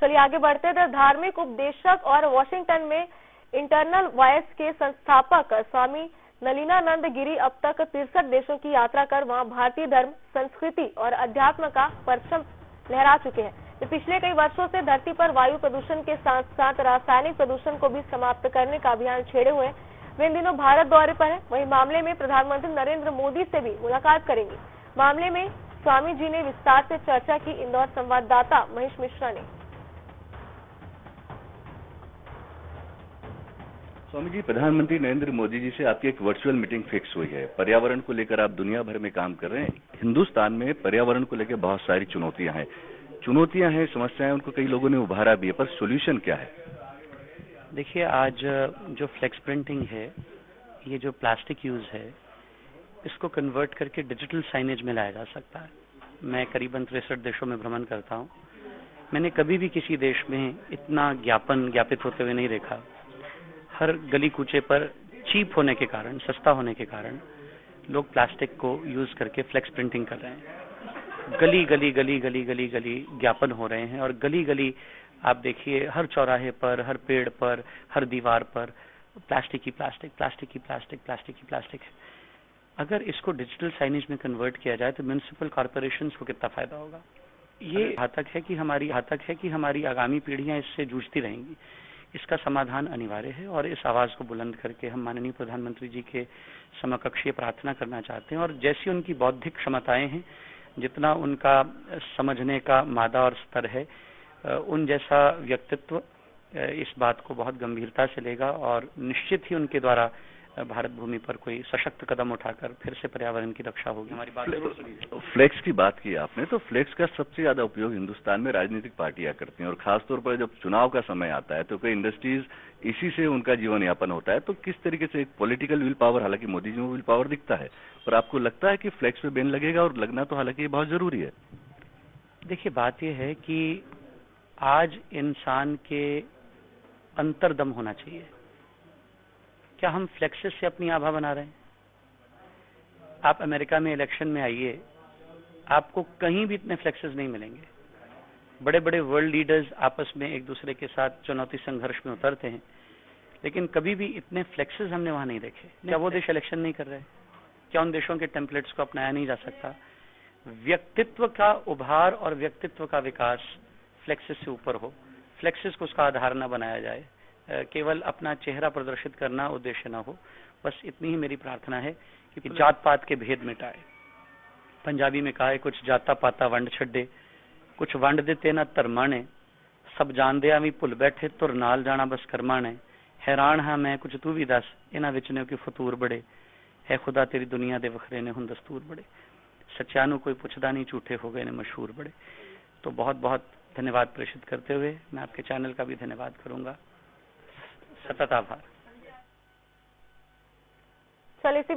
चलिए आगे बढ़ते थे। धार्मिक उपदेशक और वॉशिंगटन में इंटरनल वॉइस के संस्थापक स्वामी नलिनानंद गिरी अब तक 63 देशों की यात्रा कर वहां भारतीय धर्म, संस्कृति और अध्यात्म का परचम लहरा चुके हैं। वे पिछले कई वर्षों से धरती पर वायु प्रदूषण के साथ साथ रासायनिक प्रदूषण को भी समाप्त करने का अभियान छेड़े हुए हैं। वे इन दिनों भारत दौरे पर हैं। वहीं मामले में प्रधानमंत्री नरेंद्र मोदी से भी मुलाकात करेंगे। मामले में स्वामी जी ने विस्तार से चर्चा की। इंदौर संवाददाता महेश मिश्रा ने। स्वामी जी, प्रधानमंत्री नरेंद्र मोदी जी से आपकी एक वर्चुअल मीटिंग फिक्स हुई है। पर्यावरण को लेकर आप दुनिया भर में काम कर रहे हैं। हिंदुस्तान में पर्यावरण को लेकर बहुत सारी चुनौतियां हैं, समस्याएं, उनको कई लोगों ने उभारा भी है, पर सोल्यूशन क्या है? देखिए, आज जो फ्लेक्स प्रिंटिंग है, ये जो प्लास्टिक यूज है, इसको कन्वर्ट करके डिजिटल साइनेज में लाया जा सकता है। मैं करीबन 63 देशों में भ्रमण करता हूँ। मैंने कभी भी किसी देश में इतना ज्ञापित होते हुए नहीं देखा। हर गली कूचे पर चीप होने के कारण, सस्ता होने के कारण लोग प्लास्टिक को यूज करके फ्लेक्स प्रिंटिंग कर रहे हैं। गली गली गली गली गली गली ज्ञापन हो रहे हैं और गली गली आप देखिए, हर चौराहे पर, हर पेड़ पर, हर दीवार पर प्लास्टिक ही प्लास्टिक, प्लास्टिक ही प्लास्टिक, प्लास्टिक ही प्लास्टिक है। अगर इसको डिजिटल साइनेज में कन्वर्ट किया जाए तो म्युनिसिपल कॉर्पोरेशंस को कितना फायदा होगा। ये घातक है कि हमारी आगामी पीढ़ियां इससे जूझती रहेंगी। इसका समाधान अनिवार्य है और इस आवाज को बुलंद करके हम माननीय प्रधानमंत्री जी के समकक्षीय प्रार्थना करना चाहते हैं। और जैसी उनकी बौद्धिक क्षमताएं हैं, जितना उनका समझने का मादा और स्तर है, उन जैसा व्यक्तित्व इस बात को बहुत गंभीरता से लेगा और निश्चित ही उनके द्वारा भारत भूमि पर कोई सशक्त कदम उठाकर फिर से पर्यावरण की रक्षा होगी। हमारी बात फ्लेक्स की बात की आपने, तो फ्लेक्स का सबसे ज्यादा उपयोग हिंदुस्तान में राजनीतिक पार्टियां करती हैं और खासतौर पर जब चुनाव का समय आता है तो कई इंडस्ट्रीज इसी से उनका जीवन यापन होता है। तो किस तरीके से एक पॉलिटिकल विल पावर, हालांकि मोदी जी में विल पावर दिखता है, पर आपको लगता है कि फ्लेक्स पे बैन लगेगा? और लगना तो हालांकि ये बहुत जरूरी है। देखिए, बात यह है कि आज इंसान के अंतर्दम होना चाहिए। क्या हम फ्लेक्सेस से अपनी आभा बना रहे हैं? आप अमेरिका में इलेक्शन में आइए, आपको कहीं भी इतने फ्लेक्सेस नहीं मिलेंगे। बड़े बड़े वर्ल्ड लीडर्स आपस में एक दूसरे के साथ चुनौती संघर्ष में उतरते हैं, लेकिन कभी भी इतने फ्लेक्सेस हमने वहां नहीं देखे। क्या वो देश इलेक्शन नहीं कर रहे? क्या उन देशों के टेम्पलेट्स को अपनाया नहीं जा सकता? व्यक्तित्व का उभार और व्यक्तित्व का विकास फ्लेक्सेस से ऊपर हो। फ्लेक्सेस को उसका आधार न बनाया जाए, केवल अपना चेहरा प्रदर्शित करना उद्देश्य ना हो। बस इतनी ही मेरी प्रार्थना है कि जात पात के भेद मिटाए। पंजाबी में कहा है, कुछ जाता पाता वंड छड्डे, कुछ वंड देते ना धर्माने, सब जानदिया भी भुल बैठे तुर नाल जाना बस करमाने। हैरान हाँ मैं, कुछ तू भी दस, इन्हां विच ने कि फतूर बड़े, है खुदा तेरी दुनिया दे वखरे ने हुण दस्तूर बड़े। सच्चा नूं कोई पुछदा नहीं, झूठे हो गए ने मशहूर बड़े। तो बहुत बहुत धन्यवाद प्रेषित करते हुए मैं आपके चैनल का भी धन्यवाद करूंगा। सतत आभार। चलिए इसी